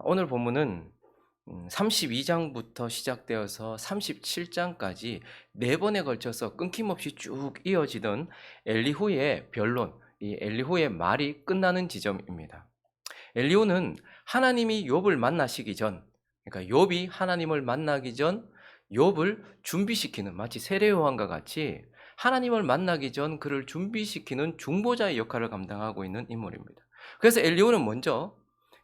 오늘 본문은 32장부터 시작되어서 37장까지 4번에 걸쳐서 끊김없이 쭉 이어지던 엘리후의 변론, 이 엘리후의 말이 끝나는 지점입니다. 엘리후는 하나님이 욥을 만나시기 전, 그러니까 욥이 하나님을 만나기 전 욥을 준비시키는, 마치 세례요한과 같이 하나님을 만나기 전 그를 준비시키는 중보자의 역할을 감당하고 있는 인물입니다. 그래서 엘리후는 먼저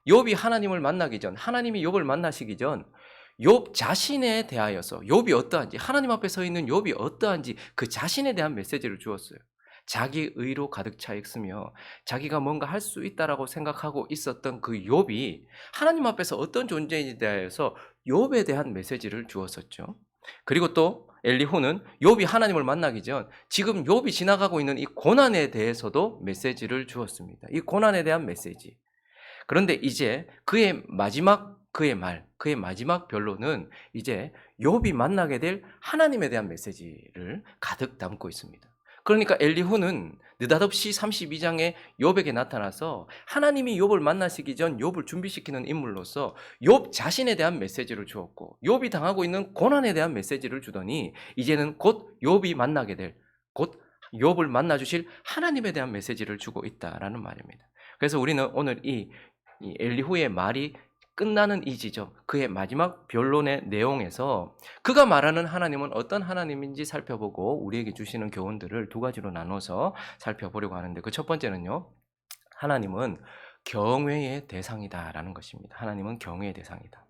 욥이 하나님을 만나기 전, 하나님이 욥을 만나시기 전 욥 자신에 대하여서 욥이 어떠한지, 하나님 앞에 서 있는 욥이 어떠한지 그 자신에 대한 메시지를 주었어요. 자기 의로 가득 차 있으며 자기가 뭔가 할 수 있다라고 생각하고 있었던 그 욥이 하나님 앞에서 어떤 존재인지에 대해서 욥에 대한 메시지를 주었었죠. 그리고 또 엘리후는 욥이 하나님을 만나기 전 지금 욥이 지나가고 있는 이 고난에 대해서도 메시지를 주었습니다. 이 고난에 대한 메시지. 그런데 이제 그의 마지막 변론은 이제 욥이 만나게 될 하나님에 대한 메시지를 가득 담고 있습니다. 그러니까 엘리후는 느닷없이 32장에 욥에게 나타나서 하나님이 욥을 만나시기 전 욥을 준비시키는 인물로서 욥 자신에 대한 메시지를 주었고, 욥이 당하고 있는 고난에 대한 메시지를 주더니 이제는 곧 욥이 만나게 될, 곧 욥을 만나 주실 하나님에 대한 메시지를 주고 있다라는 말입니다. 그래서 우리는 오늘 이 엘리후의 말이 끝나는 이 지점, 그의 마지막 변론의 내용에서 그가 말하는 하나님은 어떤 하나님인지 살펴보고 우리에게 주시는 교훈들을 두 가지로 나눠서 살펴보려고 하는데, 그 첫 번째는요, 하나님은 경외의 대상이다라는 것입니다. 하나님은 경외의 대상이다.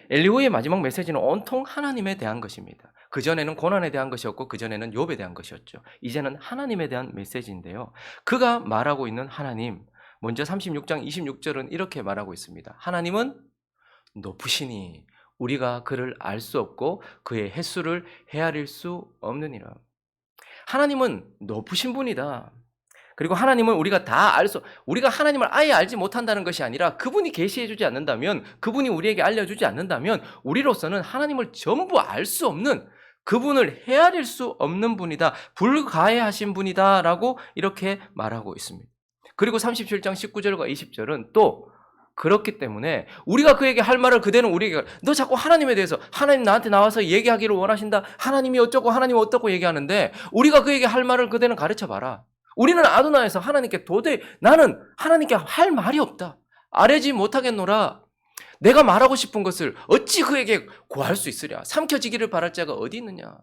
엘리후의 마지막 메시지는 온통 하나님에 대한 것입니다. 그전에는 고난에 대한 것이었고 그전에는 욥에 대한 것이었죠. 이제는 하나님에 대한 메시지인데요, 그가 말하고 있는 하나님, 먼저 36장 26절은 이렇게 말하고 있습니다. 하나님은 높으시니 우리가 그를 알 수 없고 그의 횟수를 헤아릴 수 없느니라. 하나님은 높으신 분이다. 그리고 하나님은 우리가 하나님을 아예 알지 못한다는 것이 아니라 그분이 계시해 주지 않는다면, 그분이 우리에게 알려주지 않는다면 우리로서는 하나님을 전부 알 수 없는, 그분을 헤아릴 수 없는 분이다, 불가해하신 분이다 라고 이렇게 말하고 있습니다. 그리고 37장 19절과 20절은 또 그렇기 때문에 우리가 그에게 할 말을 그대는 우리에게, 너 자꾸 하나님에 대해서 하나님 나한테 나와서 얘기하기를 원하신다, 하나님이 어쩌고 하나님이 어떻고 얘기하는데 우리가 그에게 할 말을 그대는 가르쳐봐라. 우리는 아도나에서 하나님께 도저히 나는 하나님께 할 말이 없다, 아뢰지 못하겠노라. 내가 말하고 싶은 것을 어찌 그에게 고할 수 있으랴. 삼켜지기를 바랄 자가 어디 있느냐.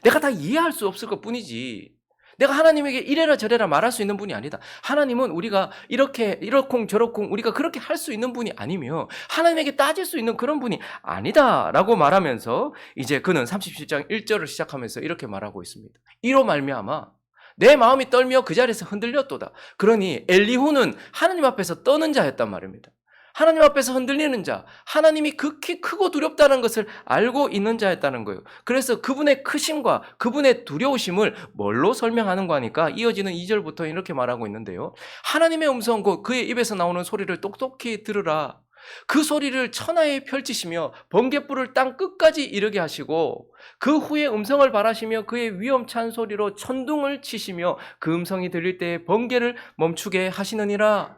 내가 다 이해할 수 없을 것뿐이지 내가 하나님에게 이래라 저래라 말할 수 있는 분이 아니다. 하나님은 우리가 이러쿵 저러쿵 우리가 그렇게 할 수 있는 분이 아니며 하나님에게 따질 수 있는 그런 분이 아니다 라고 말하면서 이제 그는 37장 1절을 시작하면서 이렇게 말하고 있습니다. 이로 말미암아 내 마음이 떨며 그 자리에서 흔들렸도다. 그러니 엘리후는 하나님 앞에서 떠는 자였단 말입니다. 하나님 앞에서 흔들리는 자, 하나님이 극히 크고 두렵다는 것을 알고 있는 자였다는 거예요. 그래서 그분의 크심과 그분의 두려우심을 뭘로 설명하는 거니까 이어지는 2절부터 이렇게 말하고 있는데요, 하나님의 음성, 그의 입에서 나오는 소리를 똑똑히 들으라. 그 소리를 천하에 펼치시며 번갯불을 땅 끝까지 이르게 하시고 그 후에 음성을 발하시며 그의 위엄찬 소리로 천둥을 치시며 그 음성이 들릴 때에 번개를 멈추게 하시느니라.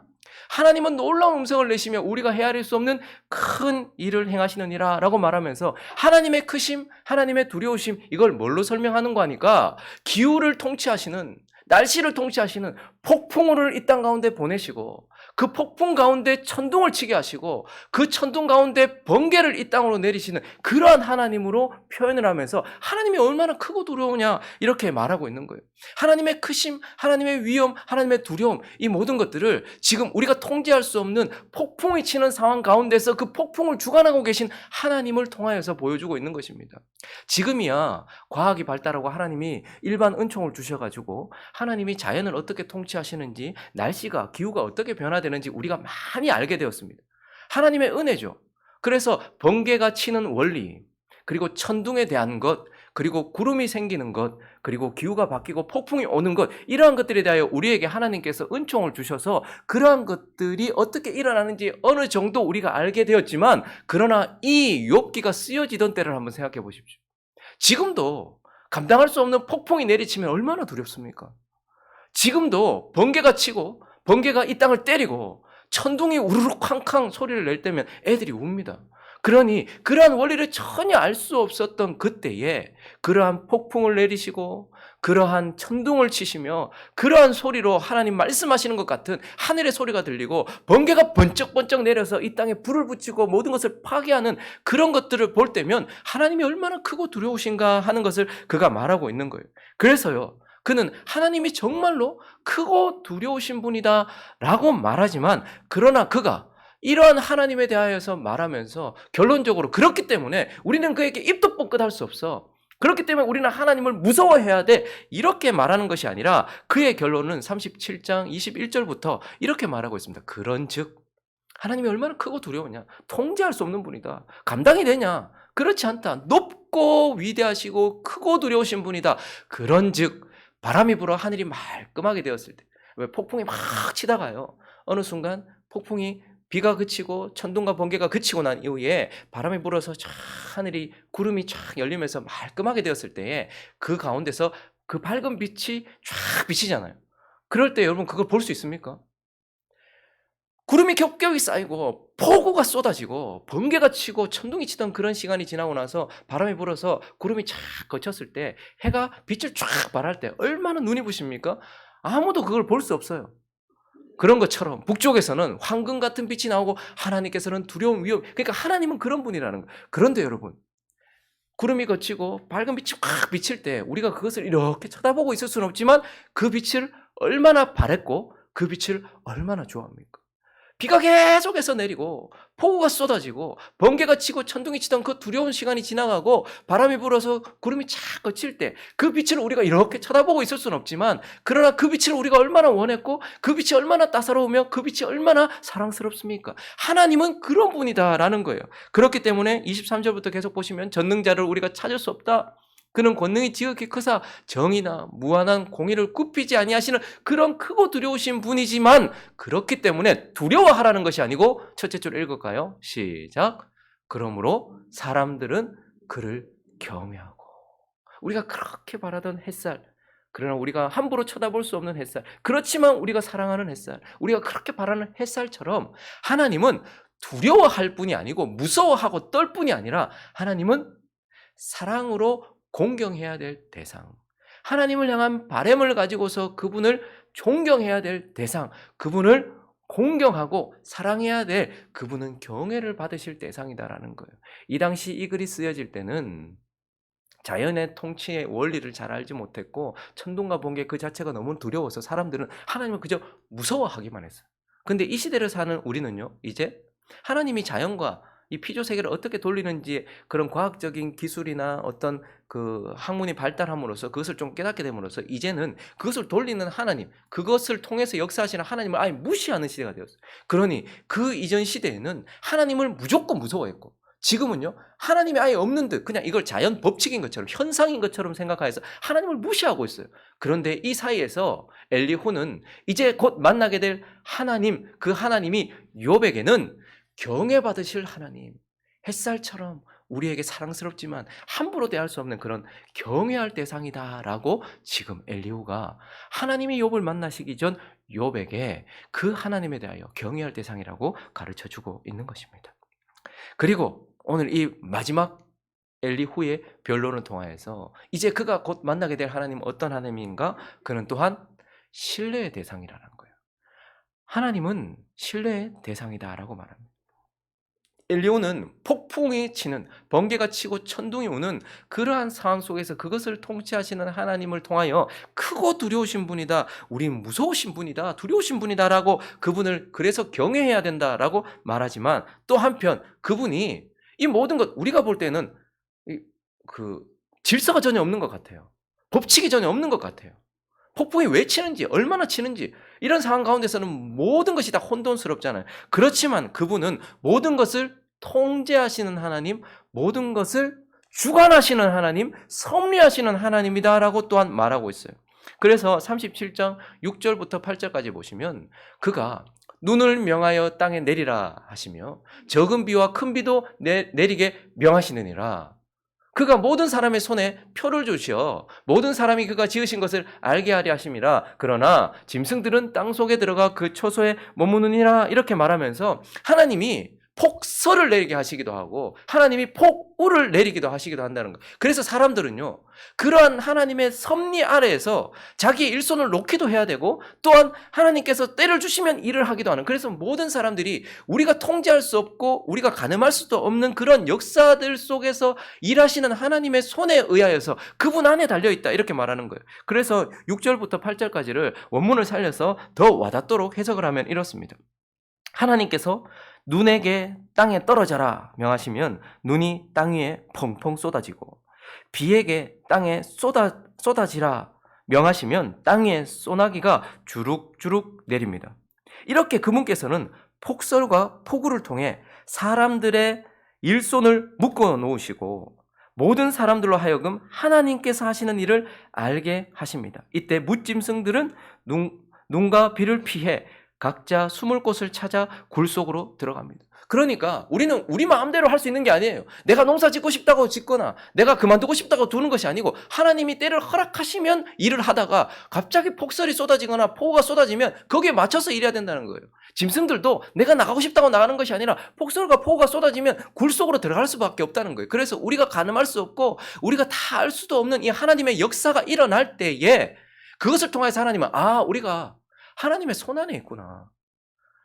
하나님은 놀라운 음성을 내시며 우리가 헤아릴 수 없는 큰 일을 행하시느니라 라고 말하면서 하나님의 크심, 하나님의 두려우심, 이걸 뭘로 설명하는 거 하니까 기후를 통치하시는, 날씨를 통치하시는 폭풍우를 이 땅 가운데 보내시고 그 폭풍 가운데 천둥을 치게 하시고 그 천둥 가운데 번개를 이 땅으로 내리시는 그러한 하나님으로 표현을 하면서 하나님이 얼마나 크고 두려우냐 이렇게 말하고 있는 거예요. 하나님의 크심, 하나님의 위엄, 하나님의 두려움, 이 모든 것들을 지금 우리가 통제할 수 없는 폭풍이 치는 상황 가운데서 그 폭풍을 주관하고 계신 하나님을 통하여서 보여주고 있는 것입니다. 지금이야 과학이 발달하고 하나님이 일반 은총을 주셔가지고 하나님이 자연을 어떻게 통치하시는지, 날씨가, 기후가 어떻게 변화되는지 우리가 많이 알게 되었습니다. 하나님의 은혜죠. 그래서 번개가 치는 원리, 그리고 천둥에 대한 것, 그리고 구름이 생기는 것, 그리고 기후가 바뀌고 폭풍이 오는 것, 이러한 것들에 대하여 우리에게 하나님께서 은총을 주셔서 그러한 것들이 어떻게 일어나는지 어느 정도 우리가 알게 되었지만, 그러나 이 욥기가 쓰여지던 때를 한번 생각해 보십시오. 지금도 감당할 수 없는 폭풍이 내리치면 얼마나 두렵습니까? 지금도 번개가 치고 번개가 이 땅을 때리고 천둥이 우르르 쾅쾅 소리를 낼 때면 애들이 웁니다. 그러니 그러한 원리를 전혀 알 수 없었던 그때에 그러한 폭풍을 내리시고 그러한 천둥을 치시며 그러한 소리로 하나님 말씀하시는 것 같은 하늘의 소리가 들리고 번개가 번쩍번쩍 내려서 이 땅에 불을 붙이고 모든 것을 파괴하는 그런 것들을 볼 때면 하나님이 얼마나 크고 두려우신가 하는 것을 그가 말하고 있는 거예요. 그래서요, 그는 하나님이 정말로 크고 두려우신 분이다 라고 말하지만, 그러나 그가 이러한 하나님에 대하여서 말하면서 결론적으로 그렇기 때문에 우리는 그에게 입도 뻥끗할 수 없어, 그렇기 때문에 우리는 하나님을 무서워해야 돼, 이렇게 말하는 것이 아니라 그의 결론은 37장 21절부터 이렇게 말하고 있습니다. 그런즉 하나님이 얼마나 크고 두려우냐, 통제할 수 없는 분이다, 감당이 되냐, 그렇지 않다, 높고 위대하시고 크고 두려우신 분이다. 그런즉 바람이 불어 하늘이 말끔하게 되었을 때, 왜 폭풍이 막 치다가요, 어느 순간 폭풍이 비가 그치고 천둥과 번개가 그치고 난 이후에 바람이 불어서 쫙 하늘이 구름이 쫙 열리면서 말끔하게 되었을 때에 그 가운데서 그 밝은 빛이 쫙 비치잖아요. 그럴 때 여러분 그걸 볼 수 있습니까? 구름이 겹겹이 쌓이고 폭우가 쏟아지고 번개가 치고 천둥이 치던 그런 시간이 지나고 나서 바람이 불어서 구름이 쫙 거쳤을 때 해가 빛을 쫙 발할 때 얼마나 눈이 부십니까? 아무도 그걸 볼 수 없어요. 그런 것처럼 북쪽에서는 황금 같은 빛이 나오고 하나님께서는 두려움, 위험, 그러니까 하나님은 그런 분이라는 거예요. 그런데 여러분, 구름이 거치고 밝은 빛이 확 비칠 때 우리가 그것을 이렇게 쳐다보고 있을 수는 없지만 그 빛을 얼마나 바랬고 그 빛을 얼마나 좋아합니까? 비가 계속해서 내리고 폭우가 쏟아지고 번개가 치고 천둥이 치던 그 두려운 시간이 지나가고 바람이 불어서 구름이 착 거칠 때 그 빛을 우리가 이렇게 쳐다보고 있을 수는 없지만, 그러나 그 빛을 우리가 얼마나 원했고 그 빛이 얼마나 따사로우며 그 빛이 얼마나 사랑스럽습니까? 하나님은 그런 분이다라는 거예요. 그렇기 때문에 23절부터 계속 보시면 전능자를 우리가 찾을 수 없다, 그는 권능이 지극히 크사 정의나 무한한 공의를 굽히지 아니하시는 그런 크고 두려우신 분이지만, 그렇기 때문에 두려워하라는 것이 아니고, 첫째 줄 읽을까요? 시작. 그러므로 사람들은 그를 경외하고. 우리가 그렇게 바라던 햇살, 그러나 우리가 함부로 쳐다볼 수 없는 햇살, 그렇지만 우리가 사랑하는 햇살, 우리가 그렇게 바라는 햇살처럼 하나님은 두려워할 뿐이 아니고 무서워하고 떨 뿐이 아니라 하나님은 사랑으로 공경해야 될 대상, 하나님을 향한 바램을 가지고서 그분을 존경해야 될 대상, 그분을 공경하고 사랑해야 될, 그분은 경외를 받으실 대상이다라는 거예요. 이 당시 이 글이 쓰여질 때는 자연의 통치의 원리를 잘 알지 못했고 천둥과 번개 그 자체가 너무 두려워서 사람들은 하나님을 그저 무서워하기만 했어요. 근데 이 시대를 사는 우리는요, 이제 하나님이 자연과 이 피조 세계를 어떻게 돌리는지 그런 과학적인 기술이나 어떤 그 학문이 발달함으로써 그것을 좀 깨닫게 됨으로써 이제는 그것을 돌리는 하나님, 그것을 통해서 역사하시는 하나님을 아예 무시하는 시대가 되었어요. 그러니 그 이전 시대에는 하나님을 무조건 무서워했고, 지금은요, 하나님이 아예 없는 듯 그냥 이걸 자연 법칙인 것처럼 현상인 것처럼 생각해서 하나님을 무시하고 있어요. 그런데 이 사이에서 엘리후는 이제 곧 만나게 될 하나님, 그 하나님이 욥에게는 경외받으실 하나님, 햇살처럼 우리에게 사랑스럽지만 함부로 대할 수 없는 그런 경외할 대상이다라고 지금 엘리후가 하나님이 욥을 만나시기 전 욥에게 그 하나님에 대하여 경외할 대상이라고 가르쳐주고 있는 것입니다. 그리고 오늘 이 마지막 엘리후의 변론을 통하여서 이제 그가 곧 만나게 될 하나님은 어떤 하나님인가? 그는 또한 신뢰의 대상이라는 거예요. 하나님은 신뢰의 대상이다라고 말합니다. 엘리후는 폭풍이 치는, 번개가 치고 천둥이 오는 그러한 상황 속에서 그것을 통치하시는 하나님을 통하여 크고 두려우신 분이다, 우린 무서우신 분이다, 두려우신 분이다라고 그분을 그래서 경외해야 된다라고 말하지만, 또 한편 그분이 이 모든 것, 우리가 볼 때는 그 질서가 전혀 없는 것 같아요. 법칙이 전혀 없는 것 같아요. 폭풍이 왜 치는지, 얼마나 치는지, 이런 상황 가운데서는 모든 것이 다 혼돈스럽잖아요. 그렇지만 그분은 모든 것을 통제하시는 하나님, 모든 것을 주관하시는 하나님, 섭리하시는 하나님이다라고 또한 말하고 있어요. 그래서 37장 6절부터 8절까지 보시면 그가 눈을 명하여 땅에 내리라 하시며 적은 비와 큰 비도 내리게 명하시느니라. 그가 모든 사람의 손에 표를 주시어 모든 사람이 그가 지으신 것을 알게 하려 하심이라. 그러나 짐승들은 땅속에 들어가 그 초소에 머무느니라. 이렇게 말하면서 하나님이 폭설을 내리게 하시기도 하고 하나님이 폭우를 내리기도 하시기도 한다는 거예요. 그래서 사람들은요, 그러한 하나님의 섭리 아래에서 자기의 일손을 놓기도 해야 되고 또한 하나님께서 때를 주시면 일을 하기도 하는, 그래서 모든 사람들이 우리가 통제할 수 없고 우리가 가늠할 수도 없는 그런 역사들 속에서 일하시는 하나님의 손에 의하여서 그분 안에 달려있다, 이렇게 말하는 거예요. 그래서 6절부터 8절까지를 원문을 살려서 더 와닿도록 해석을 하면 이렇습니다. 하나님께서 눈에게 땅에 떨어져라 명하시면 눈이 땅 위에 펑펑 쏟아지고, 비에게 땅에 쏟아지라 명하시면 땅 위에 소나기가 주룩주룩 내립니다. 이렇게 그분께서는 폭설과 폭우를 통해 사람들의 일손을 묶어 놓으시고 모든 사람들로 하여금 하나님께서 하시는 일을 알게 하십니다. 이때 뭇짐승들은 눈과 비를 피해 각자 숨을 곳을 찾아 굴 속으로 들어갑니다. 그러니까 우리는 우리 마음대로 할 수 있는 게 아니에요. 내가 농사 짓고 싶다고 짓거나 내가 그만두고 싶다고 두는 것이 아니고 하나님이 때를 허락하시면 일을 하다가 갑자기 폭설이 쏟아지거나 폭우가 쏟아지면 거기에 맞춰서 일해야 된다는 거예요. 짐승들도 내가 나가고 싶다고 나가는 것이 아니라 폭설과 폭우가 쏟아지면 굴 속으로 들어갈 수밖에 없다는 거예요. 그래서 우리가 가늠할 수 없고 우리가 다 알 수도 없는 이 하나님의 역사가 일어날 때에 그것을 통해서 하나님은 우리가 하나님의 손안에 있구나.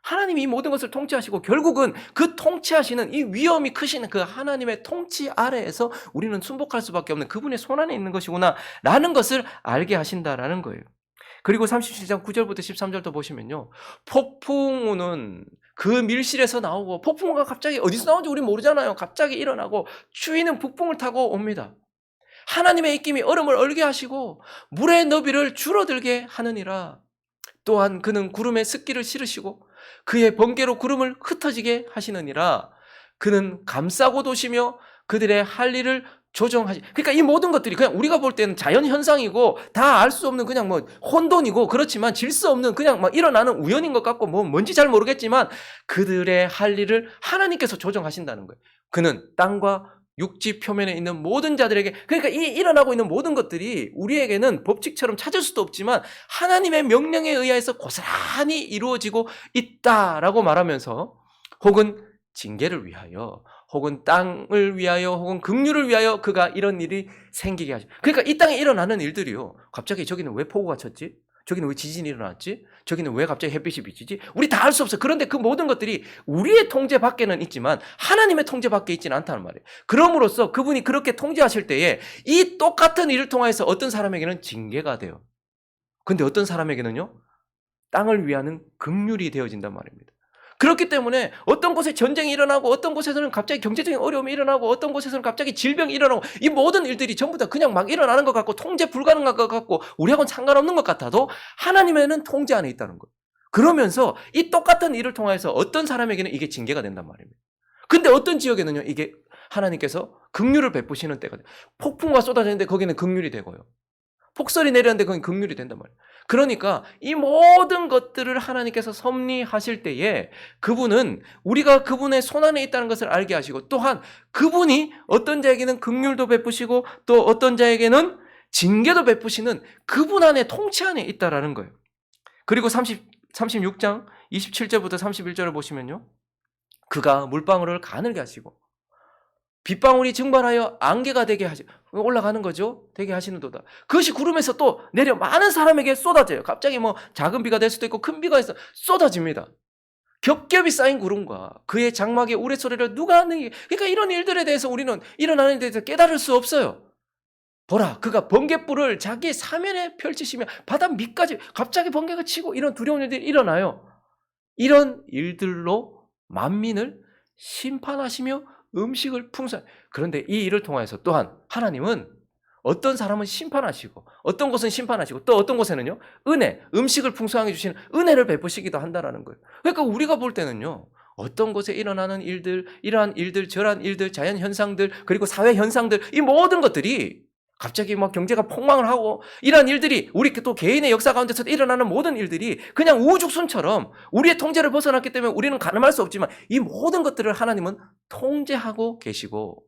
하나님이 이 모든 것을 통치하시고 결국은 그 통치하시는 이 위엄이 크신 그 하나님의 통치 아래에서 우리는 순복할 수밖에 없는 그분의 손안에 있는 것이구나 라는 것을 알게 하신다라는 거예요. 그리고 37장 9절부터 13절도 보시면요, 폭풍우는 그 밀실에서 나오고, 폭풍우가 갑자기 어디서 나오는지 우리 모르잖아요. 갑자기 일어나고 추위는 북풍을 타고 옵니다. 하나님의 입김이 얼음을 얼게 하시고 물의 너비를 줄어들게 하느니라. 또한 그는 구름에 습기를 실으시고 그의 번개로 구름을 흩어지게 하시느니라. 그는 감싸고 도시며 그들의 할 일을 조정하시. 그러니까 이 모든 것들이 그냥 우리가 볼 때는 자연 현상이고 다 알 수 없는 그냥 혼돈이고 그렇지만 질서 없는 그냥 일어나는 우연인 것 같고 뭔지 잘 모르겠지만 그들의 할 일을 하나님께서 조정하신다는 거예요. 그는 땅과 육지 표면에 있는 모든 자들에게, 그러니까 이 일어나고 있는 모든 것들이 우리에게는 법칙처럼 찾을 수도 없지만 하나님의 명령에 의해서 고스란히 이루어지고 있다라고 말하면서 혹은 징계를 위하여 혹은 땅을 위하여 혹은 긍휼을 위하여 그가 이런 일이 생기게 하죠. 그러니까 이 땅에 일어나는 일들이요, 갑자기 저기는 왜 폭우가 쳤지? 저기는 왜 지진이 일어났지? 저기는 왜 갑자기 햇빛이 비치지? 우리 다 알 수 없어요. 그런데 그 모든 것들이 우리의 통제 밖에는 있지만 하나님의 통제 밖에 있지는 않다는 말이에요. 그럼으로써 그분이 그렇게 통제하실 때에 이 똑같은 일을 통해서 어떤 사람에게는 징계가 돼요. 근데 어떤 사람에게는요, 땅을 위하는 긍휼이 되어진단 말입니다. 그렇기 때문에 어떤 곳에 전쟁이 일어나고 어떤 곳에서는 갑자기 경제적인 어려움이 일어나고 어떤 곳에서는 갑자기 질병이 일어나고 이 모든 일들이 전부 다 그냥 막 일어나는 것 같고 통제 불가능한 것 같고 우리하고는 상관없는 것 같아도 하나님에는 통제 안에 있다는 거예요. 그러면서 이 똑같은 일을 통해서 어떤 사람에게는 이게 징계가 된단 말입니다. 근데 어떤 지역에는요, 이게 하나님께서 긍휼을 베푸시는 때가 돼요. 폭풍과 쏟아지는데 거기는 긍휼이 되고요, 폭설이 내렸는데 그건 긍휼이 된단 말이에요. 그러니까 이 모든 것들을 하나님께서 섭리하실 때에 그분은 우리가 그분의 손안에 있다는 것을 알게 하시고 또한 그분이 어떤 자에게는 긍휼도 베푸시고 또 어떤 자에게는 징계도 베푸시는 그분 안에 통치 안에 있다라는 거예요. 그리고 36장 27절부터 31절을 보시면요, 그가 물방울을 가늘게 하시고 빗방울이 증발하여 안개가 되게 하시, 올라가는 거죠. 되게 하시는도다. 그것이 구름에서 또 내려 많은 사람에게 쏟아져요. 갑자기 작은 비가 될 수도 있고 큰 비가 있어 쏟아집니다. 겹겹이 쌓인 구름과 그의 장막의 우레소리를 누가 하느니. 그러니까 이런 일들에 대해서 우리는 일어나는 데 대해서 깨달을 수 없어요. 보라, 그가 번갯불을 자기 사면에 펼치시며 바다 밑까지 갑자기 번개가 치고 이런 두려운 일들이 일어나요. 이런 일들로 만민을 심판하시며 음식을 풍성하게. 그런데 이 일을 통해서 또한 하나님은 어떤 사람은 심판하시고 어떤 곳은 심판하시고 또 어떤 곳에는요, 음식을 풍성하게 주시는 은혜를 베푸시기도 한다는 거예요. 그러니까 우리가 볼 때는요, 어떤 곳에 일어나는 일들, 이러한 일들, 저러한 일들, 자연 현상들, 그리고 사회 현상들, 이 모든 것들이 갑자기 경제가 폭망을 하고 이런 일들이 우리 또 개인의 역사 가운데서 일어나는 모든 일들이 그냥 우후죽순처럼 우리의 통제를 벗어났기 때문에 우리는 가늠할 수 없지만 이 모든 것들을 하나님은 통제하고 계시고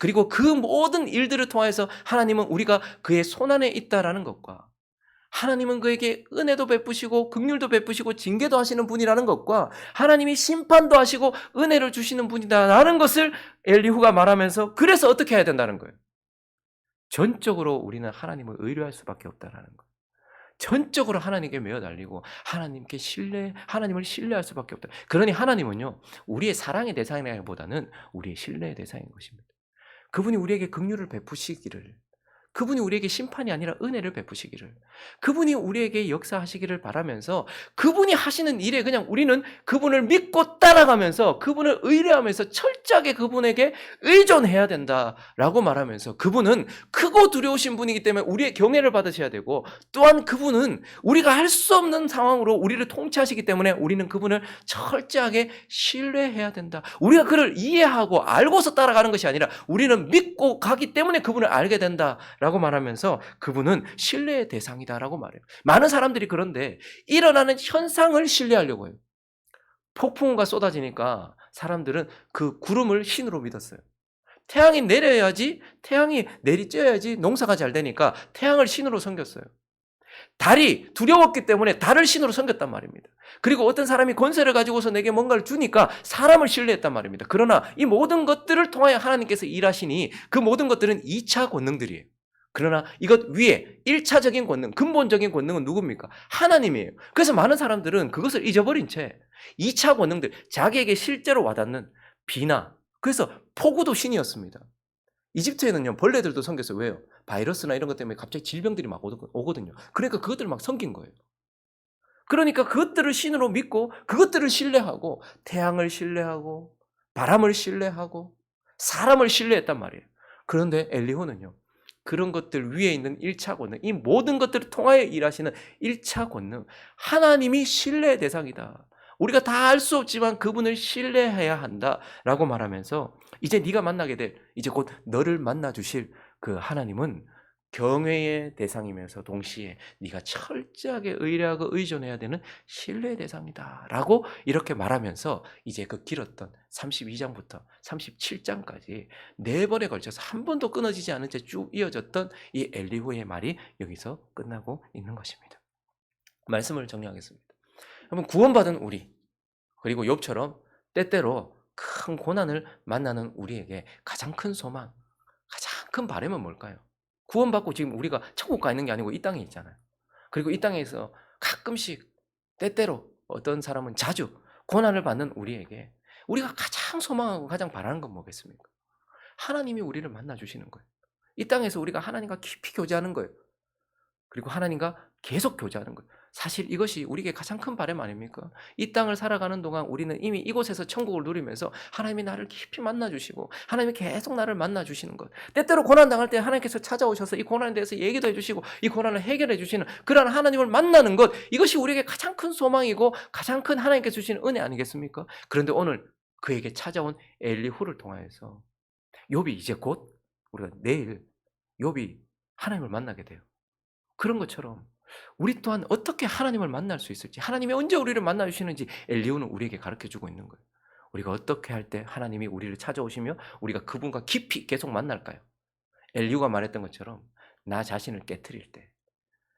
그리고 그 모든 일들을 통해서 하나님은 우리가 그의 손안에 있다라는 것과 하나님은 그에게 은혜도 베푸시고 긍휼도 베푸시고 징계도 하시는 분이라는 것과 하나님이 심판도 하시고 은혜를 주시는 분이다라는 것을 엘리후가 말하면서 그래서 어떻게 해야 된다는 거예요. 전적으로 우리는 하나님을 의뢰할 수밖에 없다라는 거예요. 전적으로 하나님께 매어 달리고 하나님을 신뢰할 수밖에 없다. 그러니 하나님은요, 우리의 사랑의 대상이라기보다는 우리의 신뢰의 대상인 것입니다. 그분이 우리에게 긍휼을 베푸시기를, 그분이 우리에게 심판이 아니라 은혜를 베푸시기를, 그분이 우리에게 역사하시기를 바라면서 그분이 하시는 일에 그냥 우리는 그분을 믿고 따라가면서 그분을 의뢰하면서 철저하게 그분에게 의존해야 된다라고 말하면서, 그분은 크고 두려우신 분이기 때문에 우리의 경외를 받으셔야 되고, 또한 그분은 우리가 할 수 없는 상황으로 우리를 통치하시기 때문에 우리는 그분을 철저하게 신뢰해야 된다. 우리가 그를 이해하고 알고서 따라가는 것이 아니라 우리는 믿고 가기 때문에 그분을 알게 된다 라고 말하면서 그분은 신뢰의 대상이다라고 말해요. 많은 사람들이 그런데 일어나는 현상을 신뢰하려고 해요. 폭풍우가 쏟아지니까 사람들은 그 구름을 신으로 믿었어요. 태양이 내려야지, 태양이 내리쬐야지 농사가 잘 되니까 태양을 신으로 섬겼어요. 달이 두려웠기 때문에 달을 신으로 섬겼단 말입니다. 그리고 어떤 사람이 권세를 가지고서 내게 뭔가를 주니까 사람을 신뢰했단 말입니다. 그러나 이 모든 것들을 통하여 하나님께서 일하시니 그 모든 것들은 2차 권능들이에요. 그러나 이것 위에 1차적인 권능, 근본적인 권능은 누굽니까? 하나님이에요. 그래서 많은 사람들은 그것을 잊어버린 채 2차 권능들, 자기에게 실제로 와닿는 비나, 그래서 폭우도 신이었습니다. 이집트에는요, 벌레들도 섬겼어요. 왜요? 바이러스나 이런 것 때문에 갑자기 질병들이 막 오거든요. 그러니까 그것들을 막 섬긴 거예요. 그러니까 그것들을 신으로 믿고 그것들을 신뢰하고 태양을 신뢰하고 바람을 신뢰하고 사람을 신뢰했단 말이에요. 그런데 엘리후는요, 그런 것들 위에 있는 1차 권능, 이 모든 것들을 통하여 일하시는 1차 권능, 하나님이 신뢰의 대상이다. 우리가 다 알 수 없지만 그분을 신뢰해야 한다라고 말하면서 이제 네가 만나게 될, 이제 곧 너를 만나 주실 그 하나님은 경외의 대상이면서 동시에 네가 철저하게 의뢰하고 의존해야 되는 신뢰의 대상이다라고 이렇게 말하면서 이제 그 길었던 32장부터 37장까지 4번에 걸쳐서 한 번도 끊어지지 않은 채 쭉 이어졌던 이 엘리후의 말이 여기서 끝나고 있는 것입니다. 말씀을 정리하겠습니다. 여러분, 구원받은 우리, 그리고 욥처럼 때때로 큰 고난을 만나는 우리에게 가장 큰 소망, 가장 큰 바람은 뭘까요? 구원받고 지금 우리가 천국 가 있는 게 아니고 이 땅에 있잖아요. 그리고 이 땅에서 가끔씩, 때때로, 어떤 사람은 자주 고난을 받는 우리에게 우리가 가장 소망하고 가장 바라는 건 뭐겠습니까? 하나님이 우리를 만나 주시는 거예요. 이 땅에서 우리가 하나님과 깊이 교제하는 거예요. 그리고 하나님과 계속 교제하는 거예요. 사실 이것이 우리에게 가장 큰 바람 아닙니까? 이 땅을 살아가는 동안 우리는 이미 이곳에서 천국을 누리면서 하나님이 나를 깊이 만나주시고 하나님이 계속 나를 만나주시는 것, 때때로 고난당할 때 하나님께서 찾아오셔서 이 고난에 대해서 얘기도 해주시고 이 고난을 해결해 주시는 그러한 하나님을 만나는 것, 이것이 우리에게 가장 큰 소망이고 가장 큰 하나님께서 주시는 은혜 아니겠습니까? 그런데 오늘 그에게 찾아온 엘리후를 통하여서 욥이 이제 곧, 우리가 내일 욥이 하나님을 만나게 돼요. 그런 것처럼 우리 또한 어떻게 하나님을 만날 수 있을지, 하나님이 언제 우리를 만나 주시는지 엘리후는 우리에게 가르쳐주고 있는 거예요. 우리가 어떻게 할 때 하나님이 우리를 찾아오시며 우리가 그분과 깊이 계속 만날까요? 엘리후가 말했던 것처럼 나 자신을 깨트릴 때,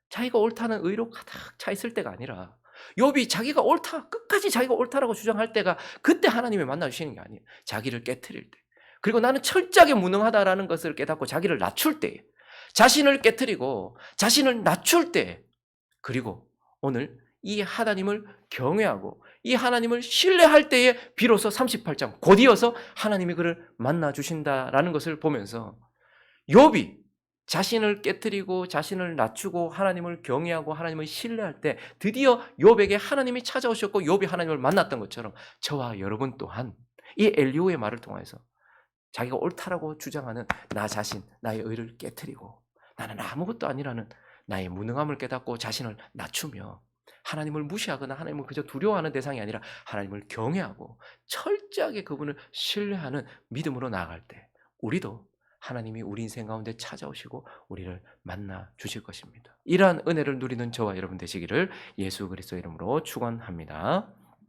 자기가 옳다는 의로 가득 차 있을 때가 아니라, 욥이 자기가 옳다, 끝까지 자기가 옳다라고 주장할 때가, 그때 하나님이 만나 주시는 게 아니에요. 자기를 깨트릴 때, 그리고 나는 철저하게 무능하다라는 것을 깨닫고 자기를 낮출 때에, 자신을 깨트리고 자신을 낮출 때, 그리고 오늘 이 하나님을 경외하고 이 하나님을 신뢰할 때에 비로소 38장 곧 이어서 하나님이 그를 만나 주신다라는 것을 보면서, 욥이 자신을 깨트리고 자신을 낮추고 하나님을 경외하고 하나님을 신뢰할 때 드디어 욥에게 하나님이 찾아오셨고 욥이 하나님을 만났던 것처럼 저와 여러분 또한 이 엘리후의 말을 통해서 자기가 옳다라고 주장하는 나 자신, 나의 의를 깨트리고 나는 아무것도 아니라는 나의 무능함을 깨닫고 자신을 낮추며 하나님을 무시하거나 하나님을 그저 두려워하는 대상이 아니라 하나님을 경외하고 철저하게 그분을 신뢰하는 믿음으로 나아갈 때 우리도 하나님이 우리 인생 가운데 찾아오시고 우리를 만나 주실 것입니다. 이러한 은혜를 누리는 저와 여러분 되시기를 예수 그리스도의 이름으로 축원합니다.